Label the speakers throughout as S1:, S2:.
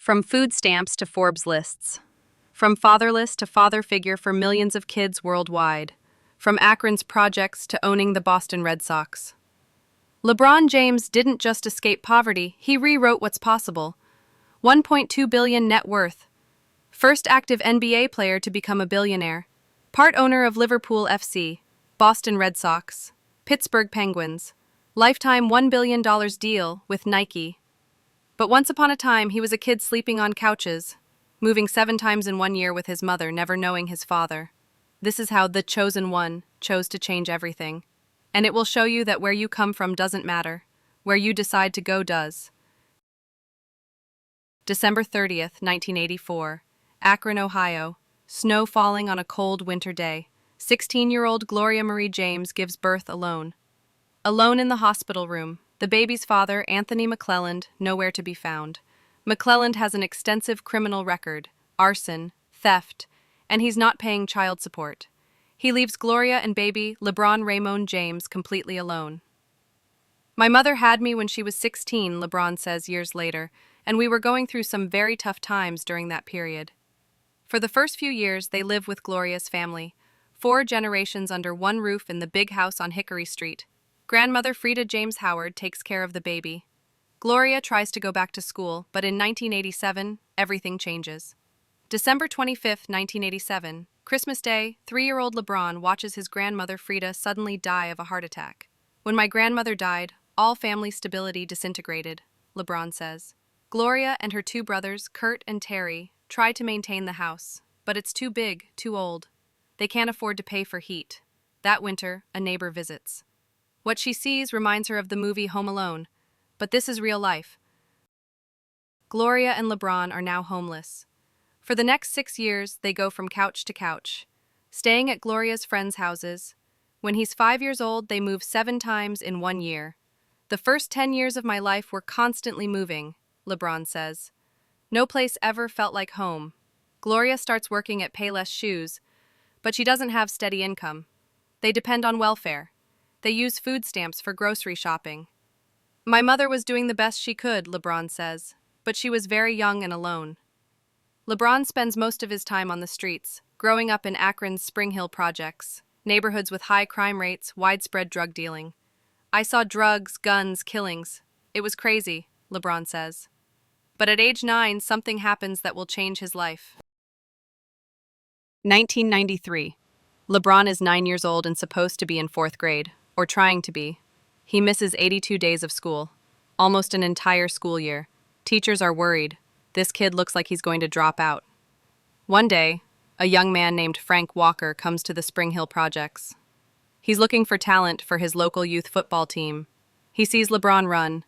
S1: From food stamps to Forbes lists. From fatherless to father figure for millions of kids worldwide. From AKRON'S projects to owning the Boston Red Sox. LeBron James didn't just escape poverty, he rewrote what's possible. 1.2 billion net worth. First active NBA player to become a billionaire. Part owner of Liverpool FC, Boston Red Sox, Pittsburgh Penguins. Lifetime $1 billion deal with Nike. But once upon a time, he was a kid sleeping on couches, moving 7 times in 1 year with his mother, never knowing his father. This is how the chosen one chose to change everything. And it will show you that where you come from doesn't matter. Where you decide to go does. December 30th, 1984. Akron, Ohio. Snow falling on a cold winter day. 16-year-old Gloria Marie James gives birth alone. Alone in the hospital room. The baby's father, Anthony McClelland, nowhere to be found. McClelland has an extensive criminal record, arson, theft, and he's not paying child support. He leaves Gloria and baby, LeBron Raymond James, completely alone. My mother had me when she was 16, LeBron says years later, and we were going through some very tough times during that period. For the first few years, they live with Gloria's family, 4 generations under one roof in the big house on Hickory Street. Grandmother Frida James Howard takes care of the baby. Gloria tries to go back to school, but in 1987, everything changes. December 25, 1987, Christmas Day, 3-year-old LeBron watches his grandmother Frida suddenly die of a heart attack. When my grandmother died, all family stability disintegrated, LeBron says. Gloria and her 2 brothers, Kurt and Terry, try to maintain the house, but it's too big, too old. They can't afford to pay for heat. That winter, a neighbor visits. What she sees reminds her of the movie Home Alone, but this is real life. Gloria and LeBron are now homeless. For the next 6 years, they go from couch to couch, staying at Gloria's friends' houses. When he's 5 years old, they move 7 times in 1 year. The first 10 years of my life were constantly moving, LeBron says. No place ever felt like home. Gloria starts working at Payless Shoes, but she doesn't have steady income. They depend on welfare. They use food stamps for grocery shopping. My mother was doing the best she could, LeBron says, but she was very young and alone. LeBron spends most of his time on the streets, growing up in Akron's Spring Hill projects, neighborhoods with high crime rates, widespread drug dealing. I saw drugs, guns, killings. It was crazy, LeBron says. But at age 9, something happens that will change his life. 1993. LeBron is 9 years old and supposed to be in 4th grade, or trying to be. He misses 82 days of school, almost an entire school year. Teachers are worried. This kid looks like he's going to drop out. One day, a young man named Frank Walker comes to the Spring Hill projects. He's looking for talent for his local youth football team. He sees LeBron run.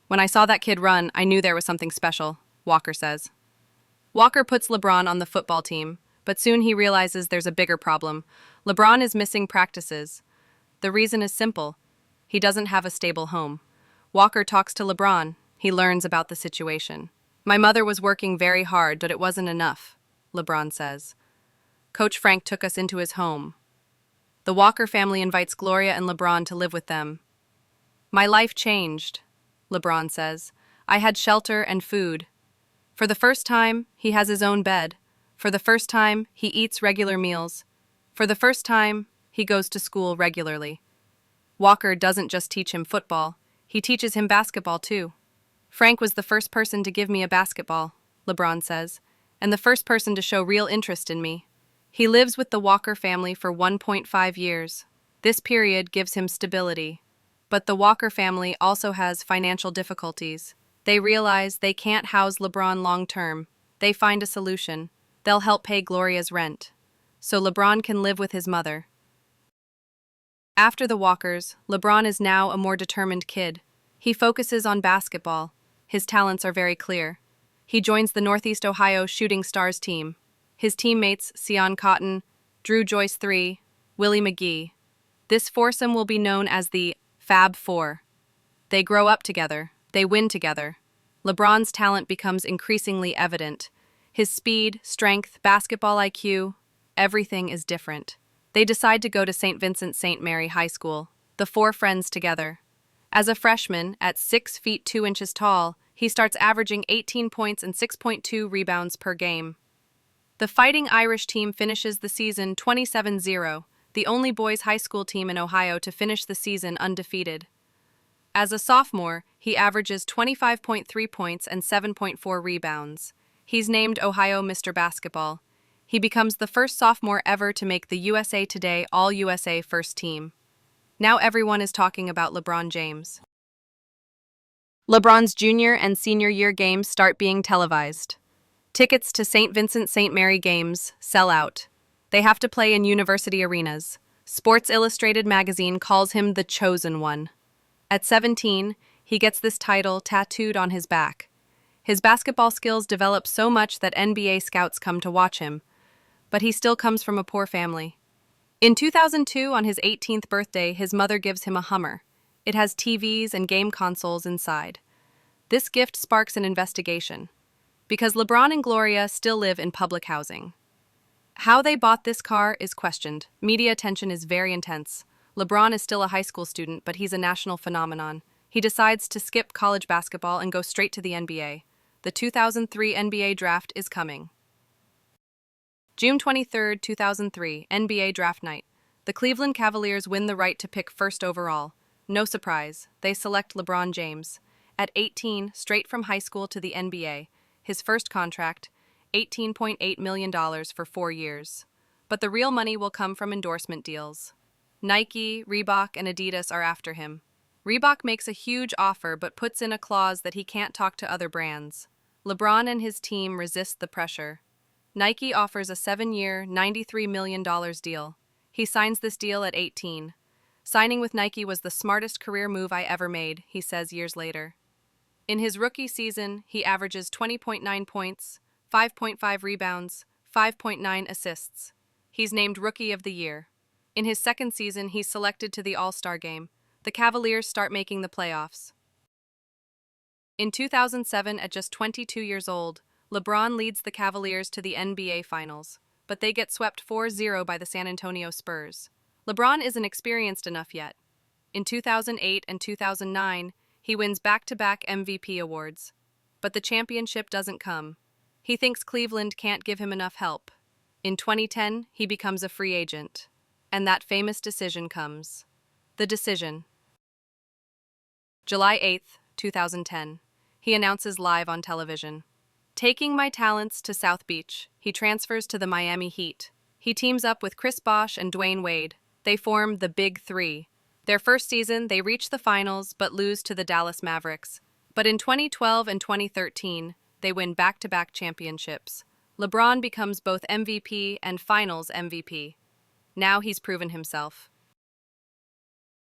S1: When I saw that kid run, I knew there was something special, Walker says. Walker puts LeBron on the football team, but soon he realizes there's a bigger problem. LeBron is missing practices. The reason is simple. He doesn't have a stable home. Walker talks to LeBron. He learns about the situation. My mother was working very hard, but it wasn't enough, LeBron says. Coach Frank took us into his home. The Walker family invites Gloria and LeBron to live with them. My life changed, LeBron says. I had shelter and food. For the first time, he has his own bed. For the first time, he eats regular meals. For the first time, he goes to school regularly. Walker doesn't just teach him football, he teaches him basketball too. Frank was the first person to give me a basketball, LeBron says, and the first person to show real interest in me. He lives with the Walker family for 1.5 years. This period gives him stability. But the Walker family also has financial difficulties. They realize they can't house LeBron long term. They find a solution. They'll help pay Gloria's rent, so LeBron can live with his mother. After the Walkers, LeBron is now a more determined kid. He focuses on basketball. His talents are very clear. He joins the Northeast Ohio Shooting Stars team. His teammates, Sion Cotton, Drew Joyce III, Willie McGee. This foursome will be known as the Fab Four. They grow up together. They win together. LeBron's talent becomes increasingly evident. His speed, strength, basketball IQ, everything is different. They decide to go to St. Vincent St. Mary High School, the 4 friends together. As a freshman, at 6 feet 2 inches tall, He starts averaging 18 points and 6.2 rebounds per game. The Fighting Irish team finishes the season 27-0, the only boys' high school team in Ohio to finish the season undefeated. As a sophomore, he averages 25.3 points and 7.4 rebounds. He's named Ohio Mr. Basketball. He becomes the first sophomore ever to make the USA Today All-USA First Team. Now everyone is talking about LeBron James. LeBron's junior and senior year games start being televised. Tickets to St. Vincent St. Mary games sell out. They have to play in university arenas. Sports Illustrated magazine calls him the chosen one. At 17, he gets this title tattooed on his back. His basketball skills develop so much that NBA scouts come to watch him, but he still comes from a poor family. In 2002, on his 18th birthday, his mother gives him a Hummer. It has TVs and game consoles inside. This gift sparks an investigation, because LeBron and Gloria still live in public housing. How they bought this car is questioned. Media attention is very intense. LeBron is still a high school student, but he's a national phenomenon. He decides to skip college basketball and go straight to the NBA. The 2003 NBA draft is coming. June 23, 2003, NBA draft night. The Cleveland Cavaliers win the right to pick first overall. No surprise, they select LeBron James. At 18, straight from high school to the NBA. His first contract, $18.8 million for 4 years. But the real money will come from endorsement deals. Nike, Reebok, and Adidas are after him. Reebok makes a huge offer but puts in a clause that he can't talk to other brands. LeBron and his team resist the pressure. Nike offers a 7-year, $93 million deal. He signs this deal at 18. Signing with Nike was the smartest career move I ever made, he says years later. In his rookie season, he averages 20.9 points, 5.5 rebounds, 5.9 assists. He's named Rookie of the Year. In his second season, he's selected to the All-Star game. The Cavaliers start making the playoffs. In 2007, at just 22 years old, LeBron leads the Cavaliers to the NBA Finals, but they get swept 4-0 by the San Antonio Spurs. LeBron isn't experienced enough yet. In 2008 and 2009, he wins back-to-back MVP awards. But the championship doesn't come. He thinks Cleveland can't give him enough help. In 2010, he becomes a free agent. And that famous decision comes. The decision. July 8, 2010. He announces live on television. Taking my talents to South Beach, he transfers to the Miami Heat. He teams up with Chris Bosh and Dwayne Wade. They form the Big Three. Their first season, they reach the finals but lose to the Dallas Mavericks. But in 2012 and 2013, they win back-to-back championships. LeBron becomes both MVP and Finals MVP. Now he's proven himself.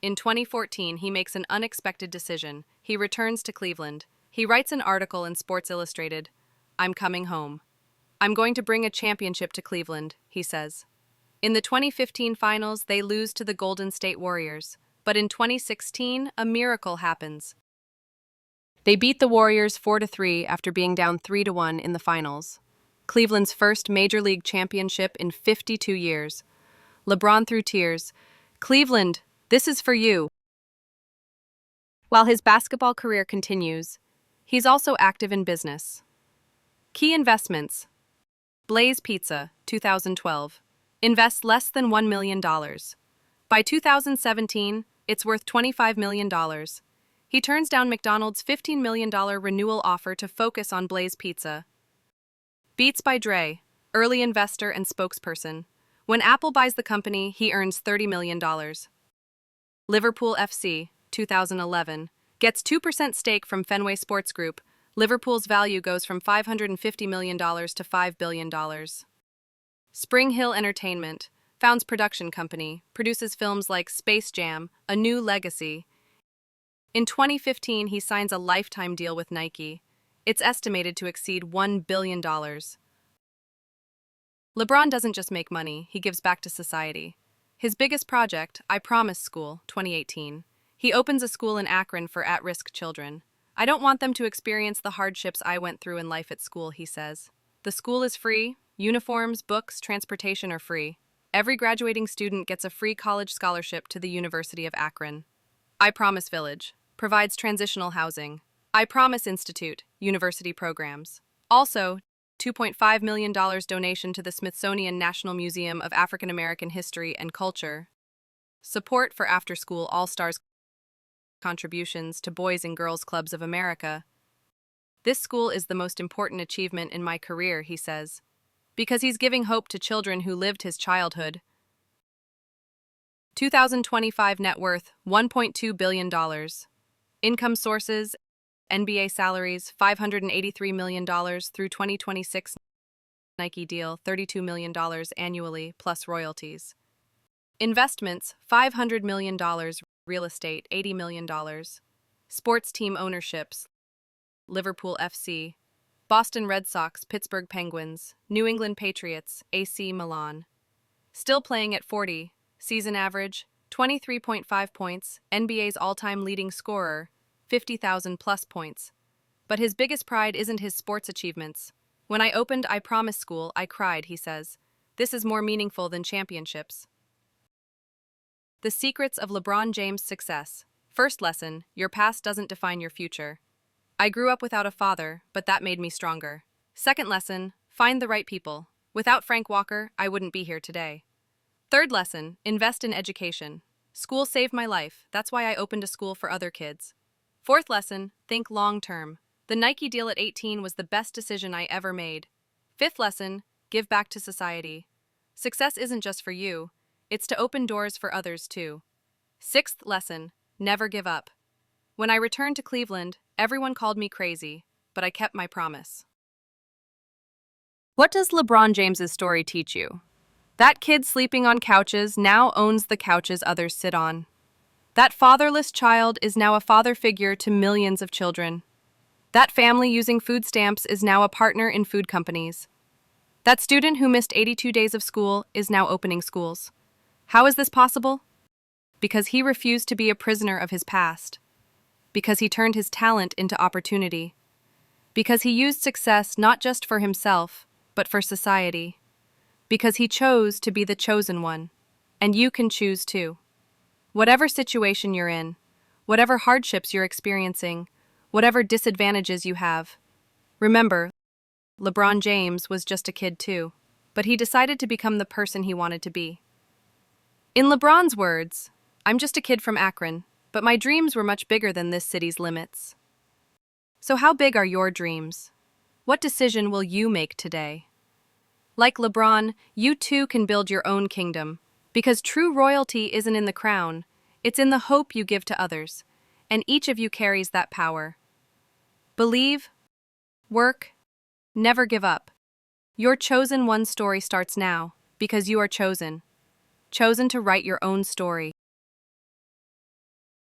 S1: In 2014, he makes an unexpected decision. He returns to Cleveland. He writes an article in Sports Illustrated. "I'm coming home. I'm going to bring a championship to Cleveland," he says. In the 2015 finals, they lose to the Golden State Warriors. But in 2016, a miracle happens. They beat the Warriors 4-3 after being down 3-1 in the finals. Cleveland's first major league championship in 52 years. LeBron through tears. "Cleveland, this is for you." While his basketball career continues, he's also active in business. Key investments. Blaze Pizza, 2012. Invests less than $1 million. By 2017, it's worth $25 million. He turns down McDonald's $15 million renewal offer to focus on Blaze Pizza. Beats by Dre, early investor and spokesperson. When Apple buys the company, he earns $30 million. Liverpool FC, 2011. Gets 2% stake from Fenway Sports Group. Liverpool's value goes from $550 million to $5 billion. Spring Hill Entertainment. Founds production company. Produces films like Space Jam, A New Legacy. In 2015, he signs a lifetime deal with Nike. It's estimated to exceed $1 billion. LeBron doesn't just make money, he gives back to society. His biggest project, I Promise School, 2018. He opens a school in Akron for at-risk children. "I don't want them to experience the hardships I went through in life at school," he says. The school is free. Uniforms, books, transportation are free. Every graduating student gets a free college scholarship to the University of Akron. I Promise Village. Provides transitional housing. I Promise Institute, university programs. Also, $2.5 million donation to the Smithsonian National Museum of African American History and Culture. Support for after-school All-Stars contributions to Boys and Girls Clubs of America. This school is the most important achievement in my career, he says, because he's giving hope to children who lived his childhood. 2025 net worth, $1.2 billion. Income sources, NBA salaries, $583 million through 2026. Nike deal, $32 million annually, plus royalties. Investments, $500 million. Real estate, $80 million. Sports team ownerships, Liverpool FC, Boston Red Sox, Pittsburgh Penguins, New England Patriots, AC Milan. Still playing at 40, season average, 23.5 points, NBA's all-time leading scorer, 50,000 plus points. But his biggest pride isn't his sports achievements. When I opened I Promise School, I cried, he says. This is more meaningful than championships. The secrets of LeBron James' success. First lesson, your past doesn't define your future. I grew up without a father, but that made me stronger. Second lesson, find the right people. Without Frank Walker, I wouldn't be here today. Third lesson, invest in education. School saved my life, that's why I opened a school for other kids. Fourth lesson, think long-term. The Nike deal at 18 was the best decision I ever made. Fifth lesson, give back to society. Success isn't just for you, it's to open doors for others too. Sixth lesson, never give up. When I returned to Cleveland, everyone called me crazy, but I kept my promise. What does LeBron James's story teach you? That kid sleeping on couches now owns the couches others sit on. That fatherless child is now a father figure to millions of children. That family using food stamps is now a partner in food companies. That student who missed 82 days of school is now opening schools. How is this possible? Because he refused to be a prisoner of his past. Because he turned his talent into opportunity. Because he used success not just for himself, but for society. Because he chose to be the chosen one. And you can choose too. Whatever situation you're in, whatever hardships you're experiencing, whatever disadvantages you have, remember, LeBron James was just a kid too, but he decided to become the person he wanted to be. In LeBron's words, I'm just a kid from Akron, but my dreams were much bigger than this city's limits. So how big are your dreams? What decision will you make today? Like LeBron, you too can build your own kingdom, because true royalty isn't in the crown, it's in the hope you give to others, and each of you carries that power. Believe, work, never give up. Your chosen one story starts now, because you are chosen. Chosen to write your own story.